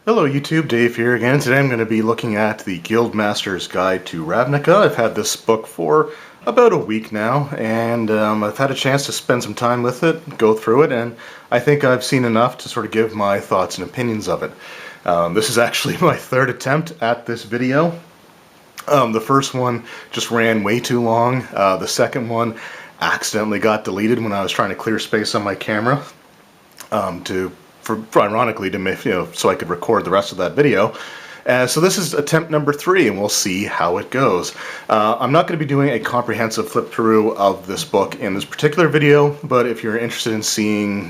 Hello YouTube, Dave here again. Today I'm going to be looking at the Guildmaster's Guide to Ravnica. I've had this book for about a week now, and I've had a chance to spend some time with it, go through it, and I think I've seen enough to sort of give my thoughts and opinions of it. This is actually my third attempt at this video. The first one just ran way too long. The second one accidentally got deleted when I was trying to clear space on my camera ironically to make, so I could record the rest of that video. So this is attempt number 3, and we'll see how it goes. I'm not going to be doing a comprehensive flip through of this book in this particular video, but if you're interested in seeing,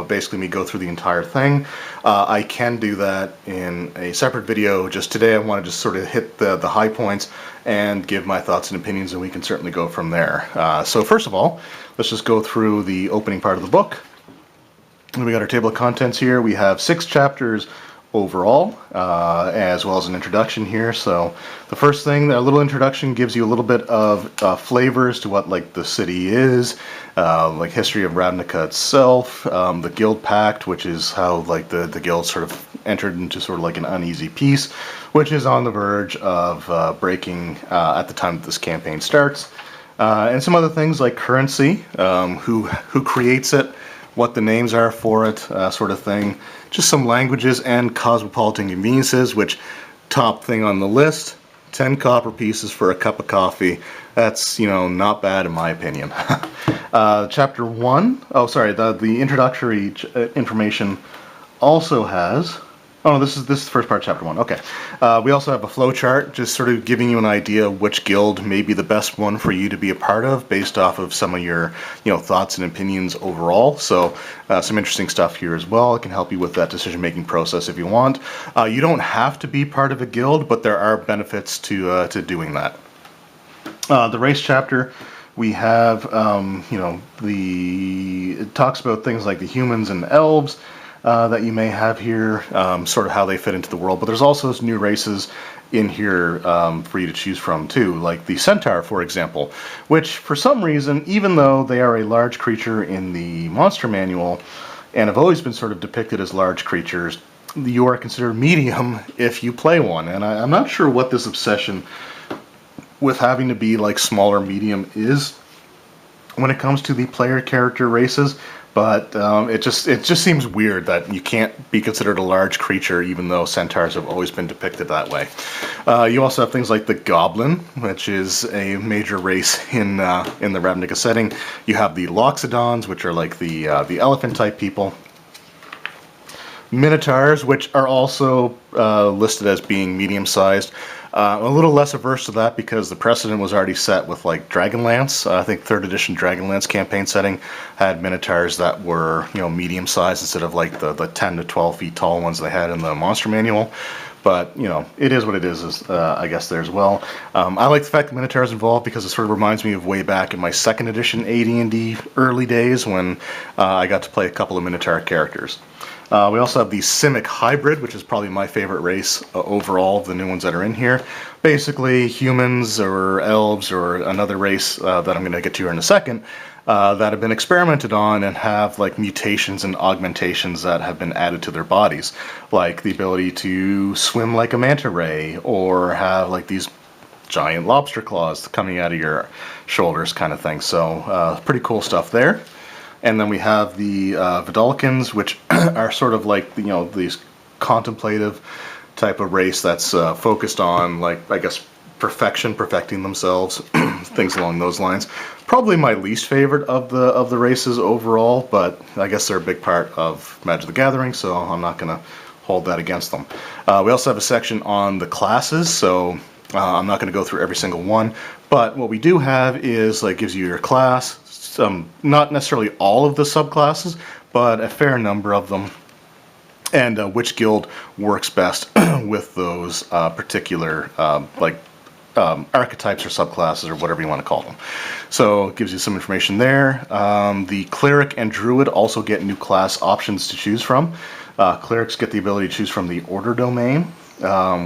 basically me go through the entire thing, I can do that in a separate video. Just today I want to just sort of hit the high points and give my thoughts and opinions, and we can certainly go from there. So first of all, let's just go through the opening part of the book. We got our table of contents here. We have 6 chapters overall, as well as an introduction here. So the first thing, a little introduction gives you a little bit of flavors to what like the city is, like history of Ravnica itself, the Guild Pact, which is how like the guild sort of entered into sort of like an uneasy peace, which is on the verge of breaking at the time that this campaign starts, and some other things like currency, who creates it, what the names are for it, sort of thing. Just some languages and cosmopolitan conveniences, which top thing on the list, 10 copper pieces for a cup of coffee. That's, not bad in my opinion. Chapter 1, the introductory information also has, this is the first part of chapter 1, okay. We also have a flow chart, just sort of giving you an idea of which guild may be the best one for you to be a part of based off of some of your, thoughts and opinions overall. So some interesting stuff here as well. It can help you with that decision-making process if you want. You don't have to be part of a guild, but there are benefits to doing that. The race chapter, we have, it talks about things like the humans and elves, that you may have here, sort of how they fit into the world. But there's also those new races in here for you to choose from too, like the centaur, for example, which for some reason, even though they are a large creature in the monster manual and have always been sort of depicted as large creatures, you are considered medium if you play one. And I'm not sure what this obsession with having to be like smaller medium is when it comes to the player character races. But it just seems weird that you can't be considered a large creature, even though centaurs have always been depicted that way. You also have things like the goblin, which is a major race in the Ravnica setting. You have the loxodons, which are like the elephant type people. Minotaurs, which are also listed as being medium-sized. A little less averse to that because the precedent was already set with like Dragonlance. I think 3rd edition Dragonlance campaign setting had Minotaurs that were medium-sized instead of like the 10 to 12 feet tall ones they had in the monster manual. But, it is what it is, I guess, there as well. I like the fact that Minotaur's involved because it sort of reminds me of way back in my 2nd edition AD&D early days when I got to play a couple of Minotaur characters. We also have the Simic Hybrid, which is probably my favorite race overall of the new ones that are in here. Basically, humans or elves or another race that I'm going to get to here in a second that have been experimented on and have like mutations and augmentations that have been added to their bodies, like the ability to swim like a manta ray or have like these giant lobster claws coming out of your shoulders kind of thing. So pretty cool stuff there. And then we have the Vidalkins, which are sort of like, these contemplative type of race that's focused on, like, I guess, perfecting themselves, things along those lines. Probably my least favorite of the races overall, but I guess they're a big part of Magic the Gathering, so I'm not going to hold that against them. We also have a section on the classes, so I'm not going to go through every single one, but what we do have is, like, gives you your class, not necessarily all of the subclasses, but a fair number of them, and which guild works best with those particular archetypes or subclasses or whatever you want to call them. So it gives you some information there. The cleric and druid also get new class options to choose from. Clerics get the ability to choose from the order domain,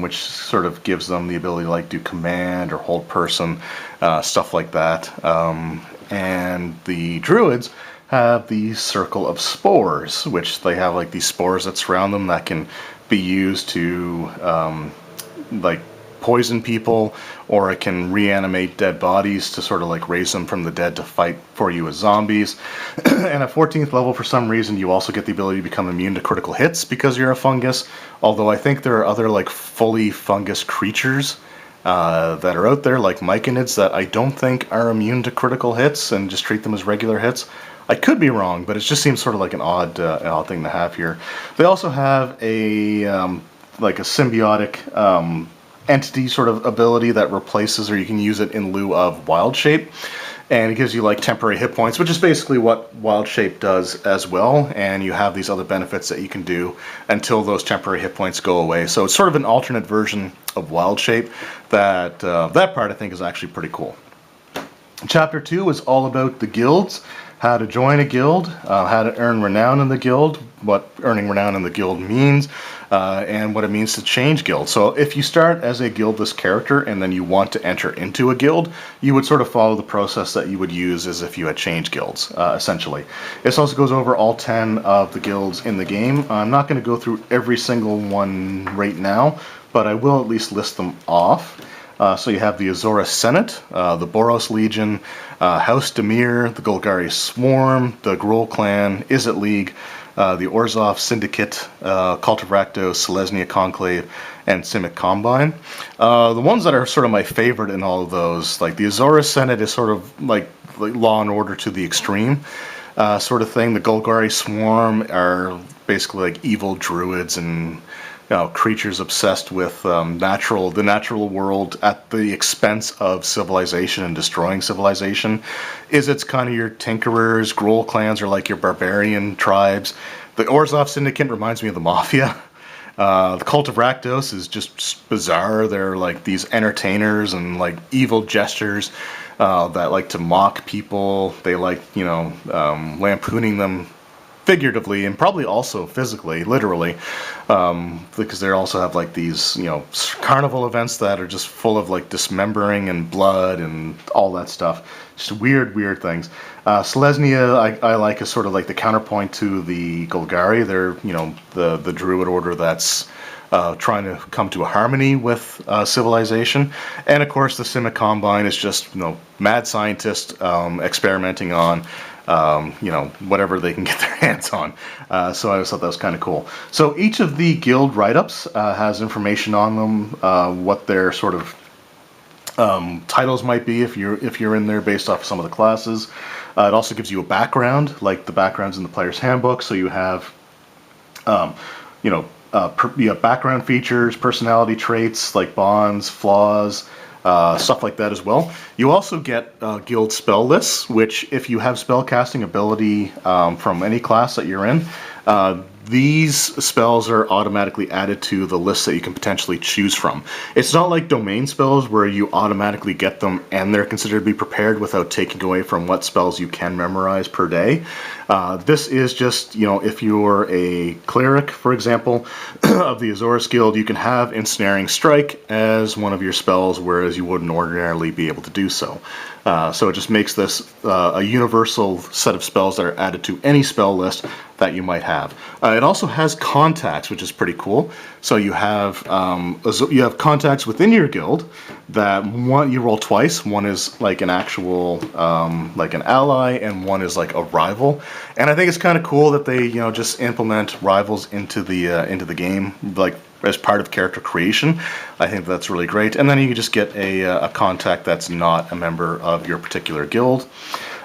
which sort of gives them the ability to like do command or hold person, stuff like that. And the druids have the Circle of Spores, which they have like these spores that surround them that can be used to like poison people, or it can reanimate dead bodies to sort of like raise them from the dead to fight for you as zombies. And at 14th level, for some reason, you also get the ability to become immune to critical hits because you're a fungus, although I think there are other like fully fungus creatures that are out there, like myconids, that I don't think are immune to critical hits and just treat them as regular hits. I could be wrong, but it just seems sort of like an odd thing to have here. They also have a like a symbiotic entity sort of ability that replaces, or you can use it in lieu of, Wild Shape, and it gives you like temporary hit points, which is basically what Wild Shape does as well, and you have these other benefits that you can do until those temporary hit points go away. So it's sort of an alternate version of Wild Shape. That part I think is actually pretty cool. Chapter 2 is all about the guilds, how to join a guild, how to earn renown in the guild, what earning renown in the guild means, and what it means to change guilds. So if you start as a guildless character and then you want to enter into a guild, you would sort of follow the process that you would use as if you had changed guilds, essentially. This also goes over all 10 of the guilds in the game. I'm not going to go through every single one right now, but I will at least list them off. So you have the Azora Senate, the Boros Legion, House Demir, the Golgari Swarm, the Gruul Clan, Izzet League, the Orzhov Syndicate, Cult of Rakdos, Selesnya Conclave, and Simic Combine. The ones that are sort of my favorite in all of those, like the Azora Senate is sort of like Law and Order to the extreme sort of thing. The Golgari Swarm are basically like evil druids and creatures obsessed with the natural world at the expense of civilization and destroying civilization. It's kind of your tinkerers. Gruul clans are like your barbarian tribes. The Orzhov Syndicate reminds me of the Mafia. The Cult of Rakdos is just bizarre. They're like these entertainers and like evil gestures that like to mock people. They like, lampooning them figuratively and probably also physically, literally, because they also have like these, carnival events that are just full of like dismembering and blood and all that stuff. Just weird things. Selesnya, I like, as sort of like the counterpoint to the Golgari. They're, the druid order that's trying to come to a harmony with civilization. And of course, the Simic Combine is just, mad scientists experimenting on whatever they can get their hands on. So I always thought that was kind of cool. So each of the guild write-ups has information on them, what their sort of titles might be if you're in there based off of some of the classes. It also gives you a background, like the backgrounds in the player's handbook. So you have, you have background features, personality traits like bonds, flaws, stuff like that as well. You also get guild spell lists, which if you have spellcasting ability from any class that you're in, these spells are automatically added to the list that you can potentially choose from. It's not like domain spells where you automatically get them and they're considered to be prepared without taking away from what spells you can memorize per day. This is just, if you're a cleric, for example, of the Azores Guild, you can have Ensnaring Strike as one of your spells, whereas you wouldn't ordinarily be able to do so. So it just makes this a universal set of spells that are added to any spell list that you might have. It also has contacts, which is pretty cool. So you have contacts within your guild that you roll twice. One is like an actual like an ally, and one is like a rival. And I think it's kind of cool that they just implement rivals into the game, like as part of character creation. I think that's really great. And then you just get a contact that's not a member of your particular guild.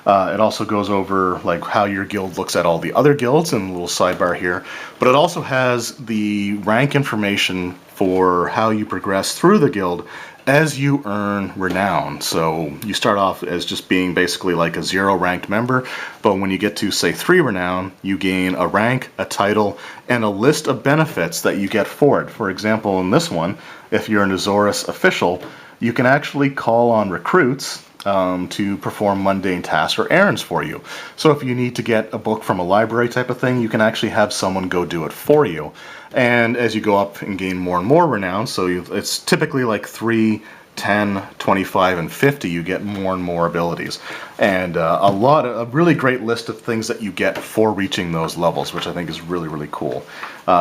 It also goes over like how your guild looks at all the other guilds, and a little sidebar here. But it also has the rank information for how you progress through the guild as you earn renown. So you start off as just being basically like a 0 ranked member, but when you get to say 3 renown, you gain a rank, a title, and a list of benefits that you get for it. For example, in this one, if you're an Azores official, you can actually call on recruits to perform mundane tasks or errands for you. So if you need to get a book from a library type of thing, you can actually have someone go do it for you. And as you go up and gain more and more renown, so it's typically like 3 10, 25, and 50, you get more and more abilities. And a really great list of things that you get for reaching those levels, which I think is really, really cool.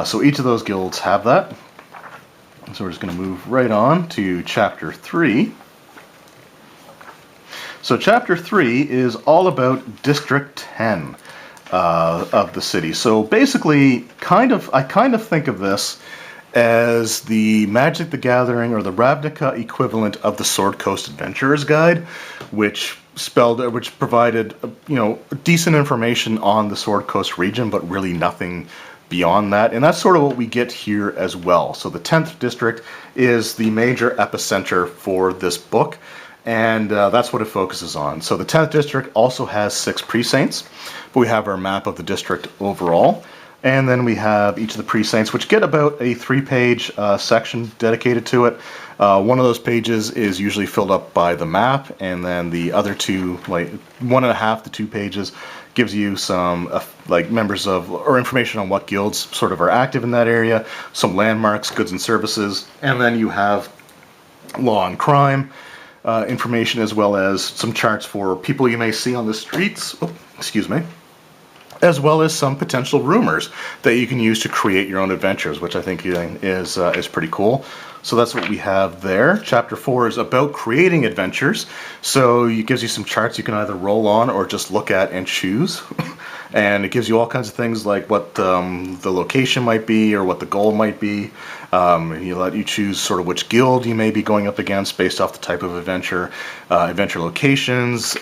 So each of those guilds have that. So we're just going to move right on to Chapter 3. So Chapter 3 is all about District 10 of the city. So basically, I kind of think of this as the Magic the Gathering or the Ravnica equivalent of the Sword Coast Adventurer's Guide, which provided decent information on the Sword Coast region, but really nothing beyond that. And that's sort of what we get here as well. So the 10th district is the major epicenter for this book, and that's what it focuses on. So the 10th district also has 6 precincts, but we have our map of the district overall. And then we have each of the precincts, which get about a 3-page section dedicated to it. One of those pages is usually filled up by the map, and then the other 2, like 1.5 to 2 pages, gives you some members of, or information on what guilds sort of are active in that area, some landmarks, goods and services, and then you have law and crime information, as well as some charts for people you may see on the streets. Oh, excuse me. As well as some potential rumors that you can use to create your own adventures, which I think is pretty cool. So that's what we have there. Chapter 4 is about creating adventures. So it gives you some charts you can either roll on or just look at and choose. And it gives you all kinds of things like what the location might be or what the goal might be. You let you choose sort of which guild you may be going up against based off the type of adventure, adventure locations,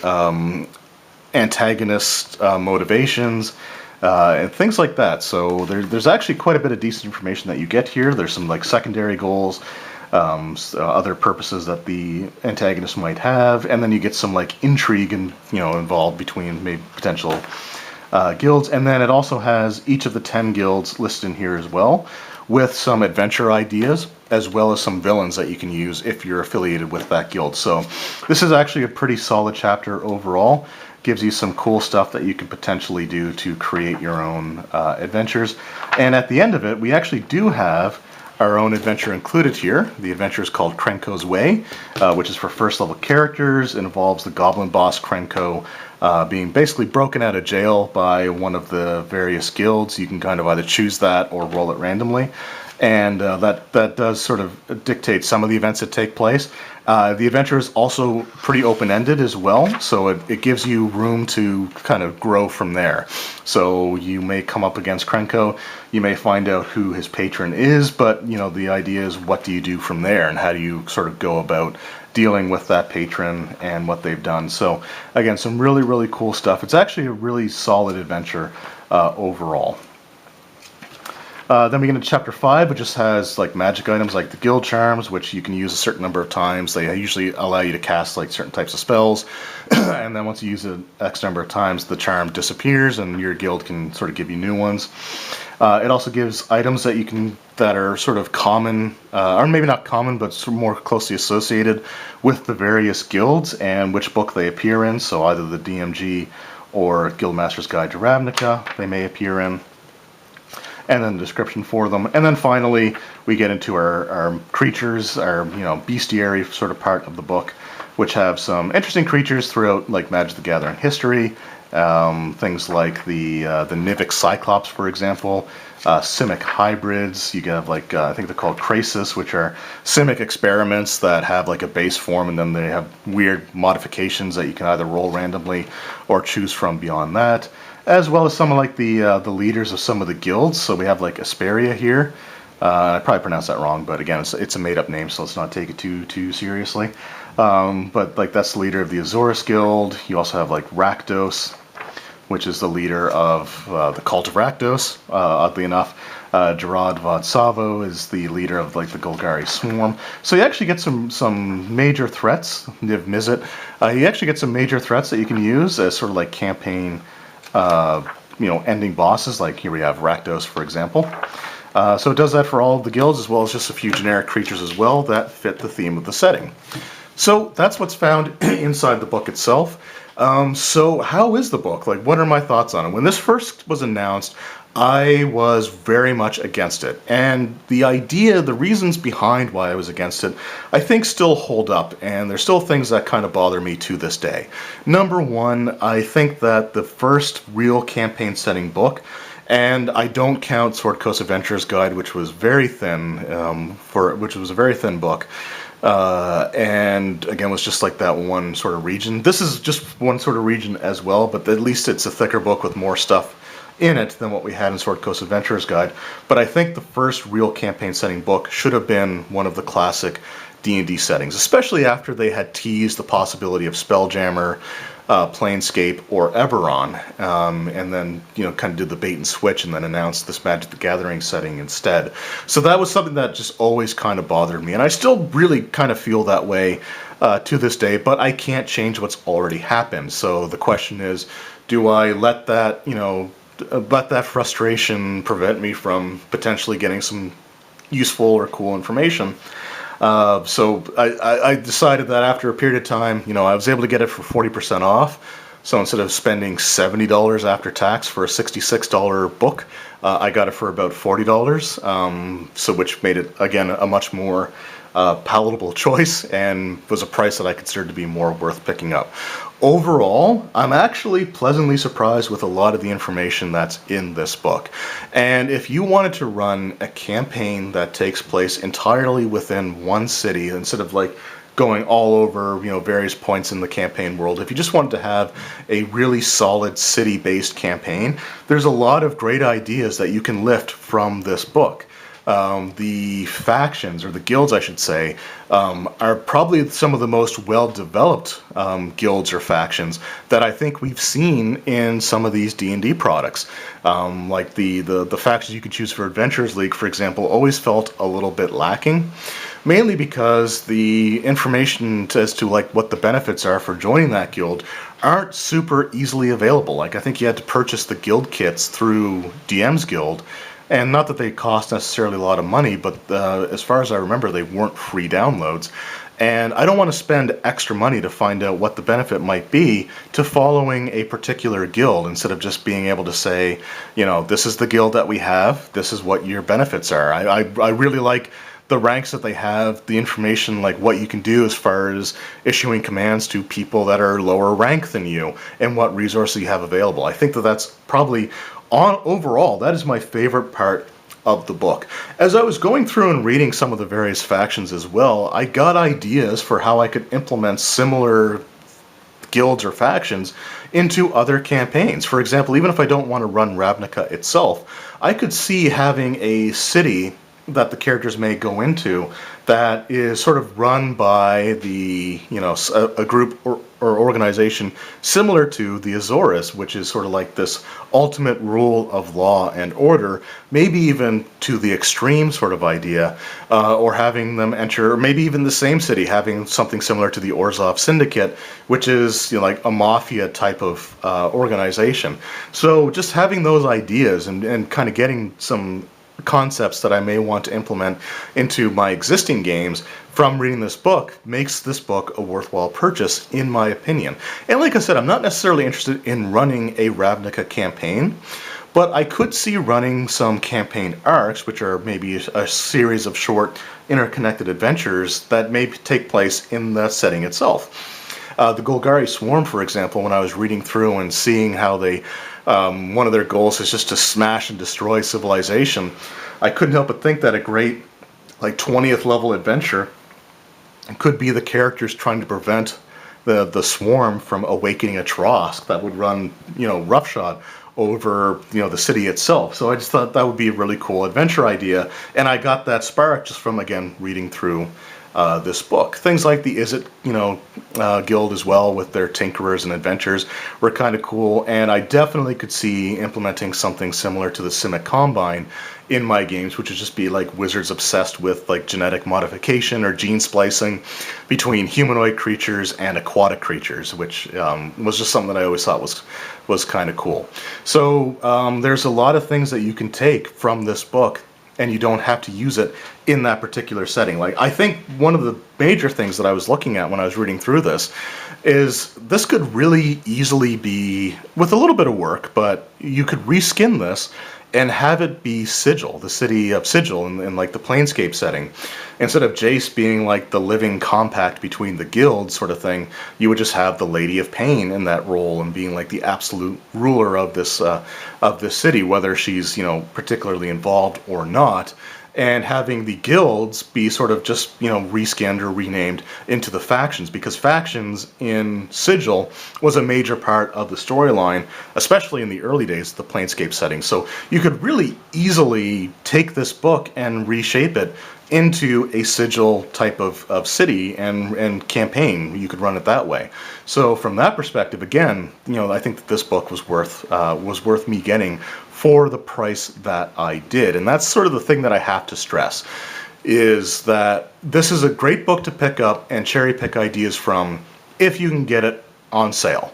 antagonist motivations, and things like that. So there's actually quite a bit of decent information that you get here. There's some like secondary goals, other purposes that the antagonist might have, and then you get some like intrigue and involved between maybe potential guilds. And then it also has each of the 10 guilds listed in here as well, with some adventure ideas, as well as some villains that you can use if you're affiliated with that guild. So this is actually a pretty solid chapter overall. Gives you some cool stuff that you can potentially do to create your own adventures. And at the end of it, we actually do have our own adventure included here. The adventure is called Krenko's Way, which is for first level characters. It involves the goblin boss Krenko being basically broken out of jail by one of the various guilds. You can kind of either choose that or roll it randomly. And that does sort of dictate some of the events that take place. The adventure is also pretty open-ended as well, so it gives you room to kind of grow from there. So you may come up against Krenko, you may find out who his patron is, but the idea is what do you do from there, and how do you sort of go about dealing with that patron and what they've done. So again, some really, really cool stuff. It's actually a really solid adventure overall. Then we get into Chapter 5, which just has like magic items like the guild charms, which you can use a certain number of times. They usually allow you to cast like certain types of spells, and then once you use it X number of times, the charm disappears, and your guild can sort of give you new ones. It also gives items that are sort of common, or maybe not common, but sort of more closely associated with the various guilds and which book they appear in. So either the DMG or Guildmaster's Guide to Ravnica they may appear in. And then the description for them. And then finally, we get into our creatures, our bestiary sort of part of the book, which have some interesting creatures throughout like Magic the Gathering history. Things like the Nivik Cyclops, for example, Simic hybrids. You have like I think they're called Crasis, which are Simic experiments that have like a base form, and then they have weird modifications that you can either roll randomly or choose from beyond that. As well as some of like the leaders of some of the guilds. So we have like Asperia here. I probably pronounced that wrong, but again, it's a made-up name, so let's not take it too seriously. But like that's the leader of the Azorus Guild. You also have like Rakdos, which is the leader of the Cult of Rakdos. Oddly enough, Gerard Vodsavo is the leader of like the Golgari Swarm. So you actually get some major threats. Niv Mizzet. You actually get some major threats that you can use as sort of like campaign. Ending bosses, like here we have Rakdos, for example. So it does that for all of the guilds, as well as just a few generic creatures as well that fit the theme of the setting. So that's what's found inside the book itself. So how is the book? Like, what are my thoughts on it? When this first was announced, I was very much against it. And the idea, the reasons behind why I was against it, I think still hold up, and there's still things that kind of bother me to this day. Number one, I think that the first real campaign setting book, and I don't count Sword Coast Adventurer's Guide, which was very thin, which was a very thin book, and again was just like that one sort of region. This is just one sort of region as well, but at least it's a thicker book with more stuff in it than what we had in Sword Coast Adventurer's Guide. But I think the first real campaign setting book should have been one of the classic D&D settings, especially after they had teased the possibility of Spelljammer, Planescape, or Eberron, and then kind of did the bait and switch and then announced this Magic the Gathering setting instead. So that was something that just always kind of bothered me, and I still really kind of feel that way to this day, but I can't change what's already happened. So the question is, do I let that, let that frustration prevent me from potentially getting some useful or cool information? So I decided that after a period of time, I was able to get it for 40% off. So instead of spending $70 after tax for a $66 book, I got it for about $40. So which made it, again, a much more palatable choice and was a price that I considered to be more worth picking up. Overall, I'm actually pleasantly surprised with a lot of the information that's in this book. And if you wanted to run a campaign that takes place entirely within one city, instead of like going all over, various points in the campaign world, if you just wanted to have a really solid city-based campaign, there's a lot of great ideas that you can lift from this book. The factions, or the guilds I should say, are probably some of the most well-developed guilds or factions that I think we've seen in some of these D&D products. Like the factions you could choose for Adventurers League, for example, always felt a little bit lacking, mainly because the information as to like what the benefits are for joining that guild aren't super easily available. Like I think you had to purchase the guild kits through DM's Guild. And not that they cost necessarily a lot of money, but as far as I remember, they weren't free downloads. And I don't want to spend extra money to find out what the benefit might be to following a particular guild, instead of just being able to say, this is the guild that we have, this is what your benefits are. I really like the ranks that they have, the information, like what you can do as far as issuing commands to people that are lower rank than you, and what resources you have available. I think that that's probably, overall, that is my favorite part of the book. As I was going through and reading some of the various factions as well, I got ideas for how I could implement similar guilds or factions into other campaigns. For example, even if I don't want to run Ravnica itself, I could see having a city that the characters may go into that is sort of run by the, a group or organization similar to the Azores, which is sort of like this ultimate rule of law and order, maybe even to the extreme sort of idea, or having them enter, or maybe even the same city having something similar to the Orzhov Syndicate, which is like a mafia type of organization. So just having those ideas and kind of getting some concepts that I may want to implement into my existing games from reading this book makes this book a worthwhile purchase, in my opinion. And like I said, I'm not necessarily interested in running a Ravnica campaign, but I could see running some campaign arcs, which are maybe a series of short interconnected adventures that may take place in the setting itself. The Golgari Swarm, for example, when I was reading through and seeing how they one of their goals is just to smash and destroy civilization, I couldn't help but think that a great, like 20th level adventure could be the characters trying to prevent the swarm from awakening a Trosk that would run, roughshod over, the city itself. So I just thought that would be a really cool adventure idea, and I got that spark just from, again, reading through this book. Things like the Izzet, guild as well, with their tinkerers and adventures, were kind of cool, and I definitely could see implementing something similar to the Simic Combine in my games, which would just be like wizards obsessed with like genetic modification or gene splicing between humanoid creatures and aquatic creatures, which was just something that I always thought was kind of cool. So there's a lot of things that you can take from this book, and you don't have to use it in that particular setting. Like, I think one of the major things that I was looking at when I was reading through this is this could really easily be, with a little bit of work, but you could reskin this and have it be Sigil, the city of Sigil, in like the Planescape setting. Instead of Jace being like the living compact between the guilds sort of thing, you would just have the Lady of Pain in that role and being like the absolute ruler of this city, whether she's, you know, particularly involved or not. And having the guilds be sort of just, you know, reskinned or renamed into the factions, because factions in Sigil was a major part of the storyline, especially in the early days of the Planescape setting. So you could really easily take this book and reshape it into a Sigil type of city and campaign. You could run it that way. So from that perspective, again, you know, I think that this book was worth me getting for the price that I did. And that's sort of the thing that I have to stress, is that this is a great book to pick up and cherry pick ideas from if you can get it on sale.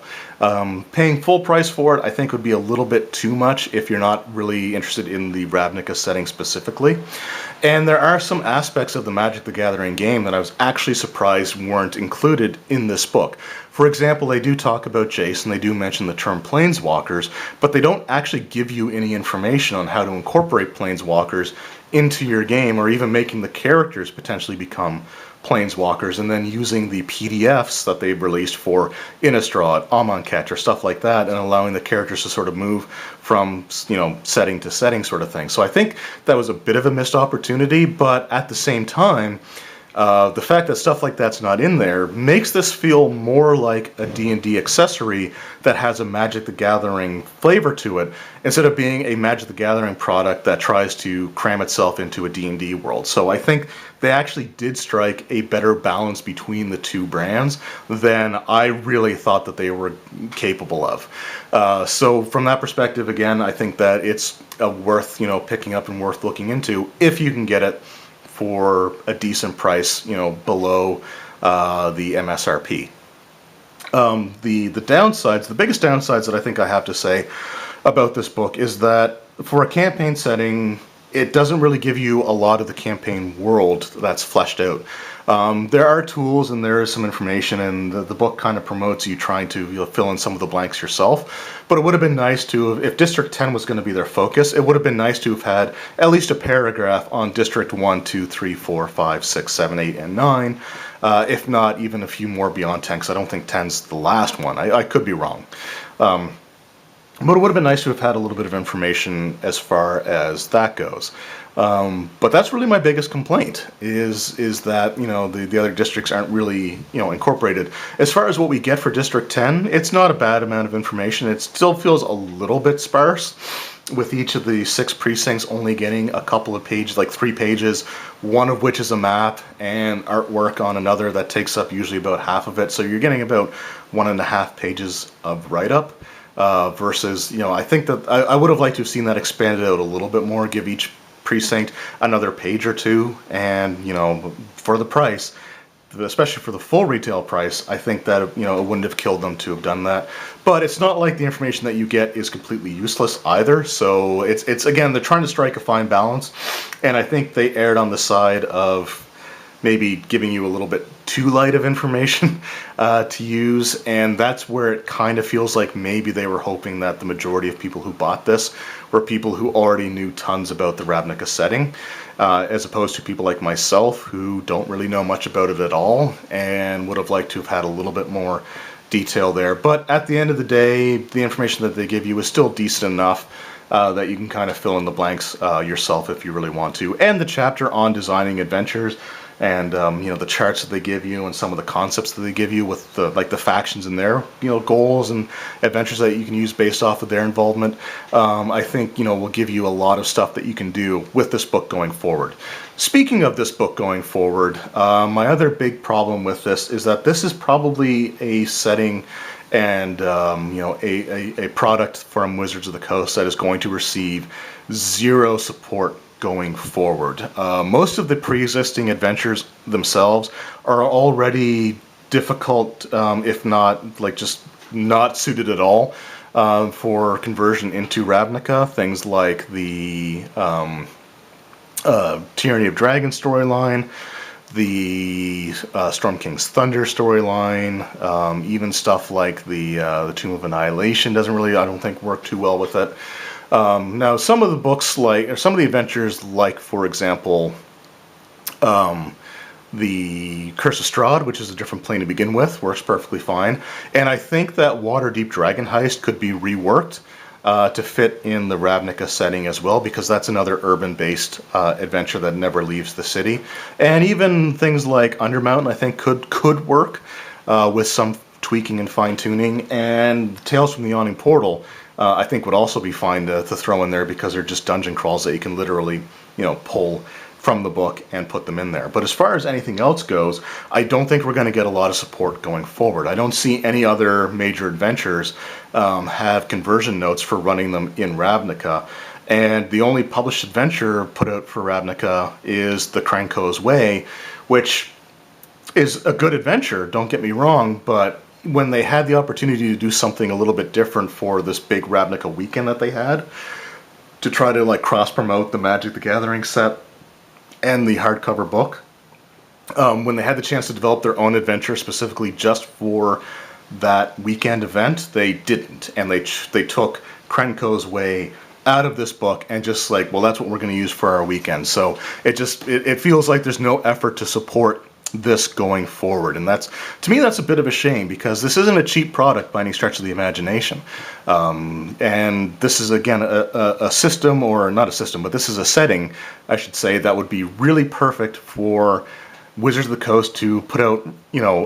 Paying full price for it, I think, would be a little bit too much if you're not really interested in the Ravnica setting specifically. And there are some aspects of the Magic the Gathering game that I was actually surprised weren't included in this book. For example, they do talk about Jace, and they do mention the term Planeswalkers, but they don't actually give you any information on how to incorporate Planeswalkers into your game, or even making the characters potentially become Planeswalkers, and then using the PDFs that they've released for Innistrad, Amonkhet, or stuff like that, and allowing the characters to sort of move from, you know, setting to setting sort of thing. So I think that was a bit of a missed opportunity, but at the same time, the fact that stuff like that's not in there makes this feel more like a D&D accessory that has a Magic the Gathering flavor to it, instead of being a Magic the Gathering product that tries to cram itself into a D&D world. So I think they actually did strike a better balance between the two brands than I really thought that they were capable of. So from that perspective, again, I think that it's worth, you know, picking up and worth looking into if you can get it for a decent price, you know, below the MSRP. The downsides, the biggest downsides that I think I have to say about this book is that for a campaign setting, it doesn't really give you a lot of the campaign world that's fleshed out. There are tools and there is some information, and the book kind of promotes you trying to, you know, fill in some of the blanks yourself. But it would have been nice to, if District 10 was going to be their focus, it would have been nice to have had at least a paragraph on District 1, 2, 3, 4, 5, 6, 7, 8, and 9. If not, even a few more beyond 10, because I don't think 10's the last one. I could be wrong. But it would have been nice to have had a little bit of information as far as that goes. But that's really my biggest complaint, is that, you know, the other districts aren't really, you know, incorporated. As far as what we get for District 10, it's not a bad amount of information. It still feels a little bit sparse, with each of the 6 precincts only getting a couple of pages, like 3 pages, one of which is a map, and artwork on another that takes up usually about half of it. So you're getting about 1.5 pages of write-up. Versus, you know, I think that I would have liked to have seen that expanded out a little bit more, give each precinct another page or two, and, you know, for the price, especially for the full retail price, I think that, you know, it wouldn't have killed them to have done that. But it's not like the information that you get is completely useless either. So it's again, they're trying to strike a fine balance, and I think they erred on the side of maybe giving you a little bit too light of information to use, and that's where it kind of feels like maybe they were hoping that the majority of people who bought this were people who already knew tons about the Ravnica setting, as opposed to people like myself who don't really know much about it at all and would have liked to have had a little bit more detail there. But at the end of the day, the information that they give you is still decent enough that you can kind of fill in the blanks yourself if you really want to. And the chapter on designing adventures, and you know, the charts that they give you and some of the concepts that they give you with the, like, the factions and their, you know, goals and adventures that you can use based off of their involvement, I think, you know, will give you a lot of stuff that you can do with this book going forward. Speaking of this book going forward, my other big problem with this is that this is probably a setting and you know, a product from Wizards of the Coast that is going to receive zero support going forward. Most of the pre-existing adventures themselves are already difficult, if not, like, just not suited at all for conversion into Ravnica. Things like the Tyranny of Dragon storyline, the Storm King's Thunder storyline, even stuff like the Tomb of Annihilation doesn't really, I don't think, work too well with it. Now, some of the books, or some of the adventures, like, for example, the Curse of Strahd, which is a different plane to begin with, works perfectly fine. And I think that Waterdeep Dragon Heist could be reworked to fit in the Ravnica setting as well, because that's another urban-based adventure that never leaves the city. And even things like Undermountain, I think, could work with some tweaking and fine-tuning. And Tales from the Yawning Portal, I think, would also be fine to throw in there, because they're just dungeon crawls that you can literally, pull from the book and put them in there. But as far as anything else goes, I don't think we're going to get a lot of support going forward. I don't see any other major adventures have conversion notes for running them in Ravnica. And the only published adventure put out for Ravnica is the Krenko's Way, which is a good adventure, don't get me wrong, but when they had the opportunity to do something a little bit different for this big Ravnica weekend that they had, to try to cross-promote the Magic the Gathering set and the hardcover book, when they had the chance to develop their own adventure specifically just for that weekend event, they didn't. And they took Krenko's Way out of this book and just well, that's what we're going to use for our weekend. So it feels like there's no effort to support this going forward, and to me that's a bit of a shame, because this isn't a cheap product by any stretch of the imagination, and this is again a system, or not a system, but this is a setting, I should say, that would be really perfect for Wizards of the Coast to put out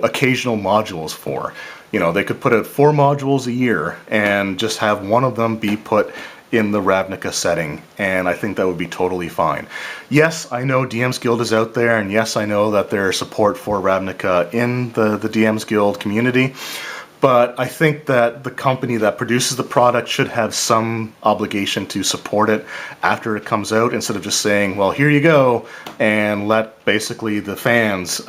occasional modules for. They could put out 4 modules a year and just have one of them be put in the Ravnica setting, and I think that would be totally fine. Yes, I know DM's Guild is out there, and yes, I know that there's support for Ravnica in the DM's Guild community, but I think that the company that produces the product should have some obligation to support it after it comes out, instead of just saying, well, here you go, and let basically the fans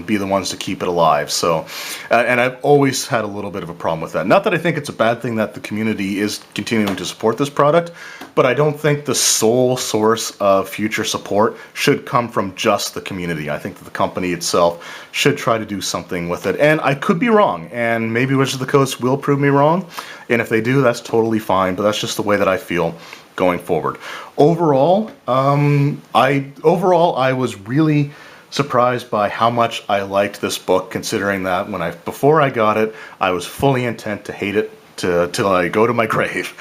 be the ones to keep it alive. So, and I've always had a little bit of a problem with that. Not that I think it's a bad thing that the community is continuing to support this product, but I don't think the sole source of future support should come from just the community. I think that the company itself should try to do something with it. And I could be wrong, and maybe Wizards of the Coast will prove me wrong, and if they do, that's totally fine, but that's just the way that I feel going forward. Overall, I was really surprised by how much I liked this book, considering that before I got it, I was fully intent to hate it till I go to my grave,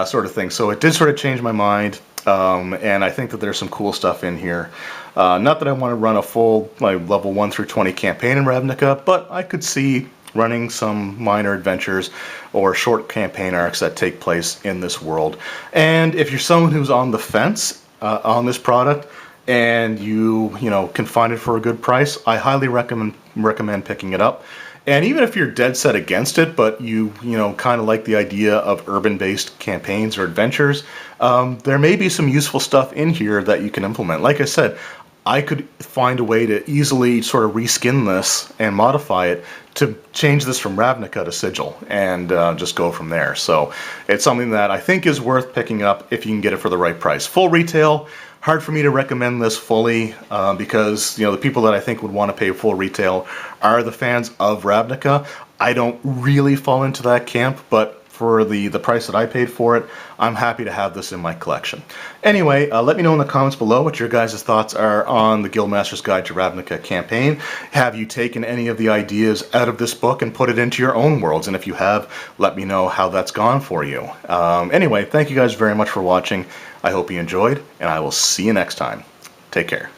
sort of thing. So it did sort of change my mind, and I think that there's some cool stuff in here. Not that I want to run a full level 1 through 20 campaign in Ravnica, but I could see running some minor adventures or short campaign arcs that take place in this world. And if you're someone who's on the fence on this product, and you can find it for a good price, I highly recommend picking it up. And even if you're dead set against it, but you kind of like the idea of urban-based campaigns or adventures, there may be some useful stuff in here that you can implement. Like I said, I could find a way to easily sort of reskin this and modify it to change this from Ravnica to Sigil, and just go from there. So it's something that I think is worth picking up if you can get it for the right price. Full retail, hard for me to recommend this fully, because the people that I think would want to pay full retail are the fans of Ravnica. I don't really fall into that camp, but for the price that I paid for it, I'm happy to have this in my collection. Anyway, let me know in the comments below what your guys' thoughts are on the Guildmaster's Guide to Ravnica campaign. Have you taken any of the ideas out of this book and put it into your own worlds? And if you have, let me know how that's gone for you. Anyway, thank you guys very much for watching. I hope you enjoyed, and I will see you next time. Take care.